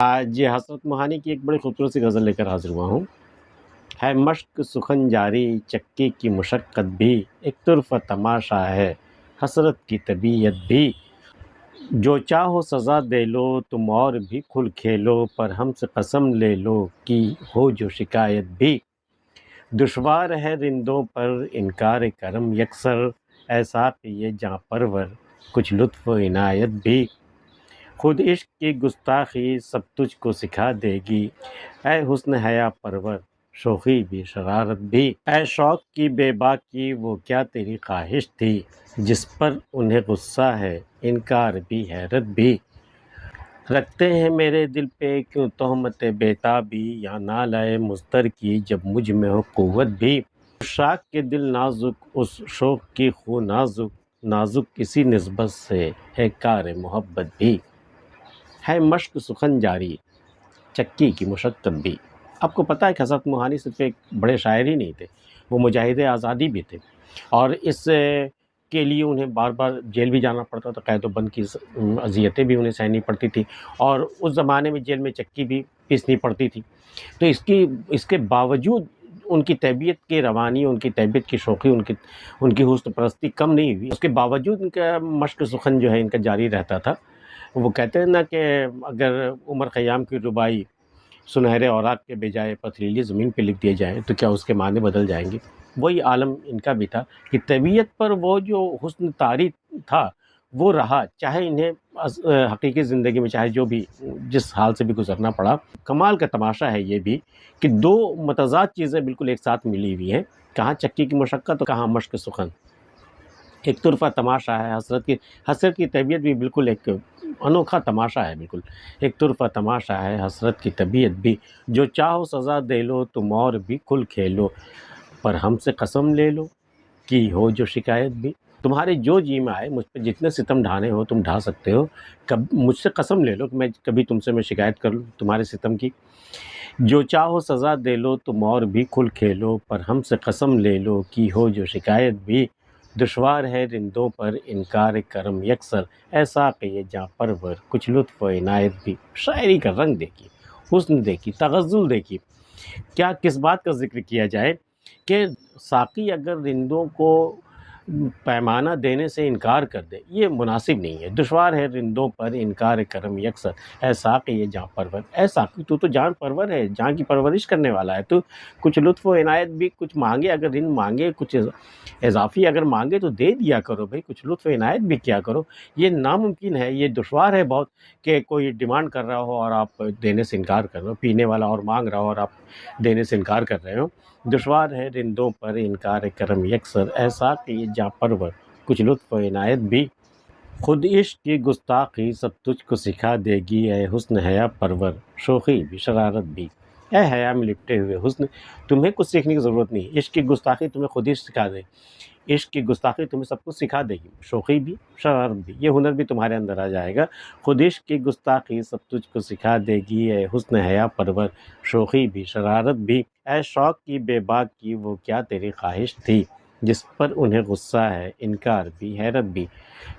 آج حسرت موہانی کی ایک بڑی خوبصورت سی غزل لے کر حاضر ہوا ہوں۔ ہے مشق سخن جاری چکی کی مشقت بھی، ایک طرفہ تماشا ہے حسرت کی طبیعت بھی۔ جو چاہو سزا دے لو تم اور بھی کھل کھیلو، پر ہم سے قسم لے لو کی ہو جو شکایت بھی۔ دشوار ہے رندوں پر انکار کرم یکسر، اے ساقی جاں پرور کچھ لطف و عنایت بھی۔ خود عشق کی گستاخی سب تجھ کو سکھا دے گی، اے حسن حیا پرور شوخی بھی شرارت بھی۔ اے شوق کی بے باکی وہ کیا تیری خواہش تھی، جس پر انہیں غصہ ہے انکار بھی حیرت بھی۔ رکھتے ہیں میرے دل پہ کیوں تہمت بےتابی، یا نالہ مضطر کی جب مجھ میں ہو قوت بھی۔ عشاق کے دل نازک اس شوق کی خو نازک، نازک اسی نسبت سے ہے کار محبت بھی۔ ہے مشق سخن جاری چکی کی مشقت بھی۔ آپ کو پتہ ہے کہ حسرت موہانی صرف ایک بڑے شاعر ہی نہیں تھے، وہ مجاہد آزادی بھی تھے، اور اس کے لیے انہیں بار بار جیل بھی جانا پڑتا تھا، قید و بند کی اذیتیں بھی انہیں سہنی پڑتی تھی، اور اس زمانے میں جیل میں چکی بھی پیسنی پڑتی تھی۔ تو اس کے باوجود ان کی طبیعت کی روانی، ان کی طبیعت کی شوخی، ان کی حسن پرستی کم نہیں ہوئی، اس کے باوجود ان کا مشق سخن جو ہے ان کا جاری رہتا تھا۔ وہ کہتے ہیں نا کہ اگر عمر خیام کی ربائی سنہرے اوراق کے بجائے پتھریلی زمین پہ لکھ دیے جائیں تو کیا اس کے معنی بدل جائیں گے؟ وہی عالم ان کا بھی تھا کہ طبیعت پر وہ جو حسن طاری تھا وہ رہا، چاہے انہیں حقیقی زندگی میں چاہے جو بھی جس حال سے بھی گزرنا پڑا۔ کمال کا تماشا ہے یہ بھی کہ دو متضاد چیزیں بالکل ایک ساتھ ملی ہوئی ہیں، کہاں چکی کی مشقت اور کہاں مشق سخن۔ ایک طرفہ تماشا ہے حسرت کی طبیعت بھی بالکل ایک انوکھا تماشا ہے، بالکل ایک طرفہ تماشا ہے حسرت کی طبیعت بھی۔ جو چاہو سزا دے لو تم اور بھی کھل کھیلو، پر ہم سے قسم لے لو کی ہو جو شکایت بھی۔ تمہارے جو جی میں آئے مجھ پہ جتنے ستم ڈھانے ہو تم ڈھا سکتے ہو، مجھ سے قسم لے لو کہ میں کبھی تم سے شکایت کر لوں تمہارے ستم کی۔ جو چاہو سزا دے لو تم اور بھی کھل کھیلو، پر ہم سے قسم لے لو کی ہو جو شکایت بھی۔ دشوار ہے رندوں پر انکار کرم یکسر، اے ساقی جاں پرور کچھ لطف و عنایت بھی۔ شاعری کا رنگ دیکھیے، حسن دیکھیے، تغزل دیکھیے، کیا کس بات کا ذکر کیا جائے کہ ساقی اگر رندوں کو پیمانہ دینے سے انکار کر دے یہ مناسب نہیں ہے۔ دشوار ہے رندوں پر انکار کرم یکسر، اے ساقی یہ جاں پرور، اے ساقی تو جان پرور ہے، جان کی پرورش کرنے والا ہے، تو کچھ لطف و عنایت بھی کچھ مانگے، اگر رند مانگے کچھ اضافی اگر مانگے تو دے دیا کرو بھائی، کچھ لطف و عنایت بھی کیا کرو۔ یہ ناممکن ہے، یہ دشوار ہے بہت کہ کوئی ڈیمانڈ کر رہا ہو اور آپ دینے سے انکار کر رہے ہو، پینے والا اور مانگ رہا ہو اور آپ دینے سے انکار کر رہے ہو۔ دشوار ہے رندوں پر انکار کرم یکسر، اے ساقی جاں پرور کچھ لطف و عنایت بھی۔ خود عشق کی گستاخی سب تجھ کو سکھا دے گی، اے حسن حیا پرور شوخی بھی شرارت بھی۔ اے حیا میں لپٹے ہوئے حسن، تمہیں کچھ سیکھنے کی ضرورت نہیں، عشق کی گستاخی تمہیں خود ہی سکھا دے، عشق کی گستاخی تمہیں سب کچھ سکھا دے گی، شوخی بھی شرارت بھی، یہ ہنر بھی تمہارے اندر آ جائے گا۔ خود عشق کی گستاخی سب تجھ کو سکھا دے گی، اے حسن حیا پرور شوخی بھی شرارت بھی۔ اے شوق کی بے باک کی وہ کیا تیری خواہش تھی، جس پر انہیں غصہ ہے انکار بھی حیرت بھی۔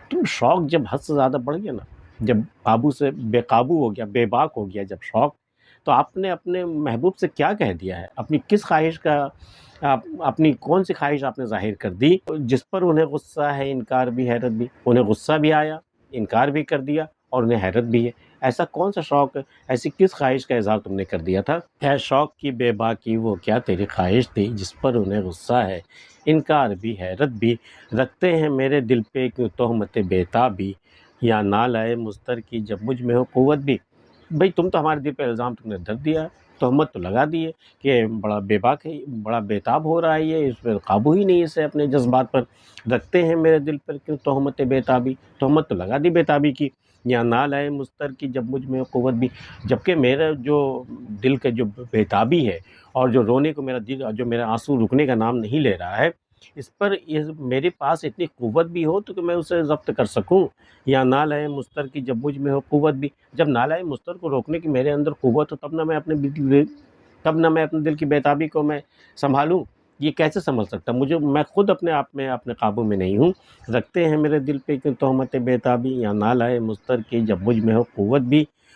تم شوق جب حد سے زیادہ بڑھ گیا نا، جب قابو سے بے قابو ہو گیا، بے باک ہو گیا جب شوق، تو آپ نے اپنے محبوب سے کیا کہہ دیا ہے، اپنی کس خواہش کا اپنی کون سی خواہش آپ نے ظاہر کر دی جس پر انہیں غصہ ہے انکار بھی حیرت بھی۔ انہیں غصہ بھی آیا، انکار بھی کر دیا اور انہیں حیرت بھی ہے۔ ایسا کون سا شوق ہے، ایسی کس خواہش کا اظہار تم نے کر دیا تھا؟ اے شوق کی بے باکی وہ کیا تیری خواہش تھی، جس پر انہیں غصہ ہے انکار بھی حیرت بھی۔ رکھتے ہیں میرے دل پہ کیوں تہمت بےتابی، یا نالہ مضطر کی جب مجھ میں ہو قوت بھی۔ بھئی تم تو ہمارے دل پہ الزام تم نے دھر دیا ہے، تہمت تو لگا دی ہے کہ بڑا بے باک ہے، بڑا بےتاب ہو رہا ہے، یہ اس پہ قابو ہی نہیں ہے اسے اپنے جذبات پر۔ رکھتے ہیں میرے دل پر کیوں تہمت بےتابی، تہمت تو لگا دی بےتابی کی، یا نالہ مضطر کی جب مجھ میں قوت بھی، جبکہ میرا جو دل کا جو بےتابی ہے اور جو رونے کو میرا دل، جو میرا آنسو رکنے کا نام نہیں لے رہا ہے، اس پر میرے پاس اتنی قوت بھی ہو تو کہ میں اسے ضبط کر سکوں۔ یا نالہ مضطر کی جب مجھ میں ہو قوت بھی، جب نالہ مضطر کو روکنے کی میرے اندر قوت ہو تب نہ میں اپنے دل کی بےتابی کو میں سنبھالوں۔ یہ کیسے سنبھل سکتا، میں خود اپنے آپ میں اپنے قابو میں نہیں ہوں۔ رکھتے ہیں میرے دل پہ کیوں تہمت بےتابی، یا نالہ مضطر کی جب مجھ میں ہو قوت بھی۔